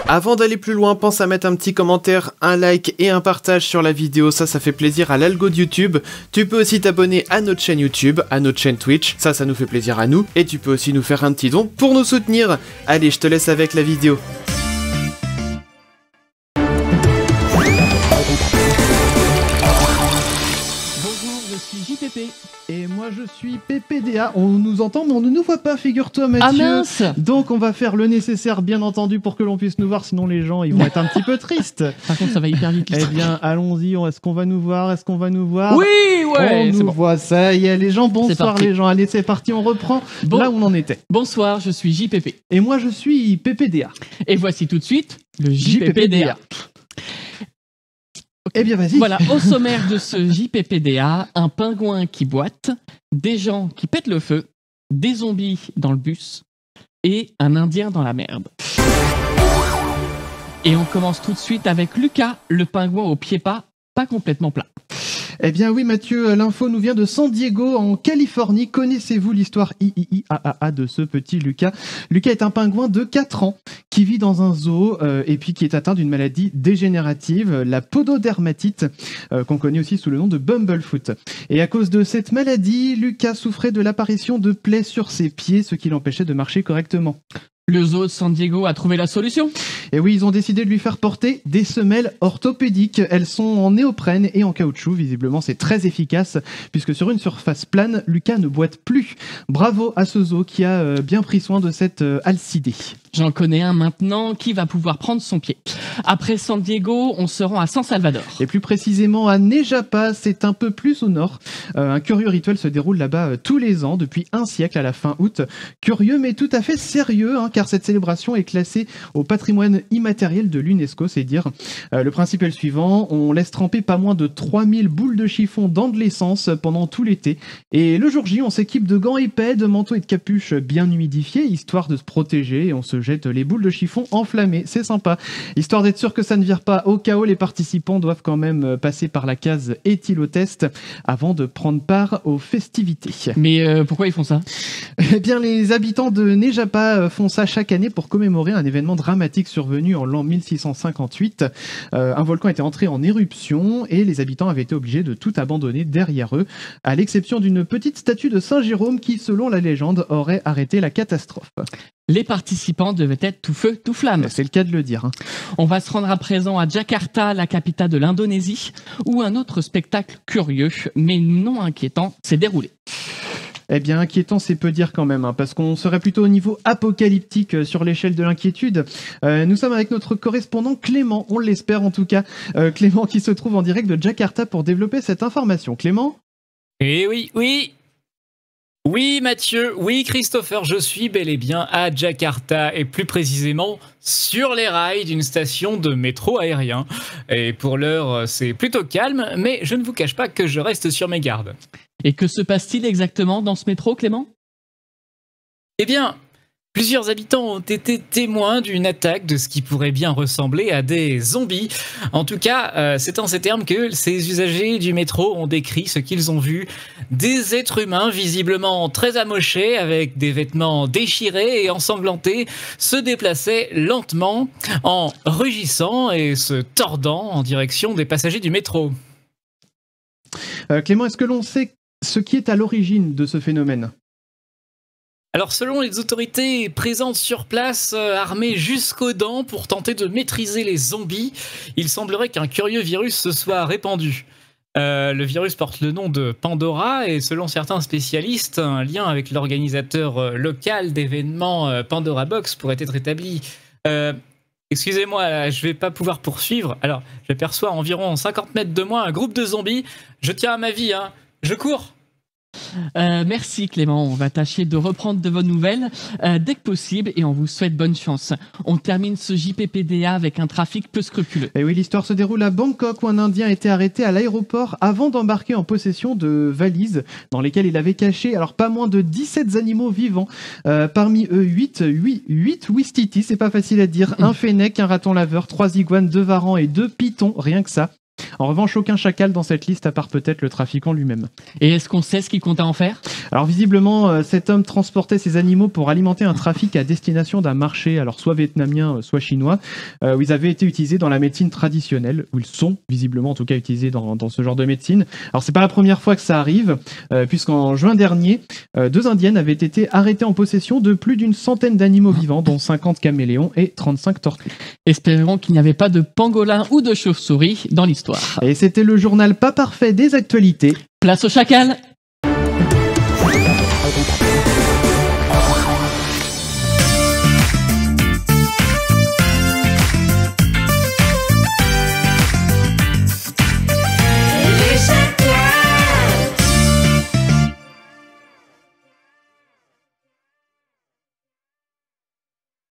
Avant d'aller plus loin, pense à mettre un petit commentaire, un like et un partage sur la vidéo, ça fait plaisir à l'algo de YouTube. Tu peux aussi t'abonner à notre chaîne YouTube, à notre chaîne Twitch, ça nous fait plaisir à nous. Et tu peux aussi nous faire un petit don pour nous soutenir. Allez, je te laisse avec la vidéo. Bonjour, je suis JPP. Et moi je suis PPDA, on nous entend mais on ne nous voit pas, figure-toi Mathieu. Ah mince! Donc on va faire le nécessaire bien entendu pour que l'on puisse nous voir, sinon les gens ils vont être un petit peu tristes. Par contre ça va hyper vite. Eh bien allons-y, est-ce qu'on va nous voir? Est-ce qu'on va nous voir? Oui, ouais, on nous voit, ça y est les gens, bonsoir parti. les gens, allez c'est parti, on reprend là où on en était. Bonsoir, je suis JPP. Et moi je suis PPDA. Et voici tout de suite le JPPDA. Eh bien vas-y. Voilà, au sommaire de ce JPPDA, un pingouin qui boite, des gens qui pètent le feu, des zombies dans le bus et un indien dans la merde. Et on commence tout de suite avec Lucas, le pingouin au pied pas complètement plat. Eh bien oui Mathieu, l'info nous vient de San Diego en Californie. Connaissez-vous l'histoire IIIAAA de ce petit Lucas? Lucas est un pingouin de 4 ans qui vit dans un zoo et puis qui est atteint d'une maladie dégénérative, la pododermatite, qu'on connaît aussi sous le nom de bumblefoot. Et à cause de cette maladie, Lucas souffrait de l'apparition de plaies sur ses pieds, ce qui l'empêchait de marcher correctement. Le zoo de San Diego a trouvé la solution. Et oui, ils ont décidé de lui faire porter des semelles orthopédiques. Elles sont en néoprène et en caoutchouc. Visiblement, c'est très efficace puisque sur une surface plane, Lucas ne boite plus. Bravo à ce zoo qui a bien pris soin de cette alcidée. J'en connais un maintenant qui va pouvoir prendre son pied. Après San Diego, on se rend à San Salvador. Et plus précisément à Nejapa, c'est un peu plus au nord. Un curieux rituel se déroule là-bas tous les ans, depuis un siècle à la fin août. Curieux mais tout à fait sérieux, car cette célébration est classée au patrimoine immatériel de l'UNESCO, c'est dire. Le principe est le suivant, on laisse tremper pas moins de 3000 boules de chiffon dans de l'essence pendant tout l'été. Et le jour J, on s'équipe de gants épais, de manteaux et de capuches bien humidifiés, histoire de se protéger, et on se jette les boules de chiffon enflammées, c'est sympa. Histoire d'être sûr que ça ne vire pas au chaos, les participants doivent quand même passer par la case éthylotest avant de prendre part aux festivités. Mais pourquoi ils font ça? Eh bien, les habitants de Nejapa font ça chaque année pour commémorer un événement dramatique survenu en l'an 1658. Un volcan était entré en éruption et les habitants avaient été obligés de tout abandonner derrière eux, à l'exception d'une petite statue de Saint Jérôme qui, selon la légende, aurait arrêté la catastrophe. Les participants devaient être tout feu, tout flamme. C'est le cas de le dire. On va se rendre à présent à Jakarta, la capitale de l'Indonésie, où un autre spectacle curieux, mais non inquiétant, s'est déroulé. Eh bien, inquiétant, c'est peu dire quand même, parce qu'on serait plutôt au niveau apocalyptique sur l'échelle de l'inquiétude. Nous sommes avec notre correspondant Clément, on l'espère en tout cas. Clément qui se trouve en direct de Jakarta pour développer cette information. Clément ? Eh oui Mathieu, oui Christopher, je suis bel et bien à Jakarta et plus précisément sur les rails d'une station de métro aérien. Et pour l'heure, c'est plutôt calme, mais je ne vous cache pas que je reste sur mes gardes. Et que se passe-t-il exactement dans ce métro, Clément? Eh bien, plusieurs habitants ont été témoins d'une attaque de ce qui pourrait bien ressembler à des zombies. En tout cas, c'est en ces termes que ces usagers du métro ont décrit ce qu'ils ont vu. Des êtres humains visiblement très amochés, avec des vêtements déchirés et ensanglantés, se déplaçaient lentement en rugissant et se tordant en direction des passagers du métro. Clément, est-ce que l'on sait ce qui est à l'origine de ce phénomène ? Alors selon les autorités présentes sur place, armées jusqu'aux dents pour tenter de maîtriser les zombies, il semblerait qu'un curieux virus se soit répandu. Le virus porte le nom de Pandora et selon certains spécialistes, un lien avec l'organisateur local d'événements Pandora Box pourrait être établi. Excusez-moi, je vais pas pouvoir poursuivre. Alors, j'aperçois à environ 50 mètres de moi un groupe de zombies. Je tiens à ma vie, je cours. Merci Clément, on va tâcher de reprendre de vos nouvelles dès que possible et on vous souhaite bonne chance. On termine ce JPPDA avec un trafic peu scrupuleux. Et oui, l'histoire se déroule à Bangkok où un Indien a été arrêté à l'aéroport avant d'embarquer en possession de valises dans lesquelles il avait caché pas moins de 17 animaux vivants. Parmi eux, 8 ouistitis, c'est pas facile à dire, un fennec, un raton laveur, 3 iguanes, 2 varans et 2 pitons, rien que ça. En revanche, aucun chacal dans cette liste, à part peut-être le trafiquant lui-même. Et est-ce qu'on sait ce qu'il comptait en faire? Alors visiblement, cet homme transportait ces animaux pour alimenter un trafic à destination d'un marché, alors soit vietnamien, soit chinois, où ils avaient été utilisés dans la médecine traditionnelle, où ils sont visiblement en tout cas utilisés dans ce genre de médecine. Alors c'est pas la première fois que ça arrive, puisqu'en juin dernier, 2 Indiennes avaient été arrêtées en possession de plus d'une centaine d'animaux vivants, dont 50 caméléons et 35 tortues. Espérons qu'il n'y avait pas de pangolin ou de chauve-souris dans l'histoire. Et c'était le journal pas parfait des actualités. Place au chacal!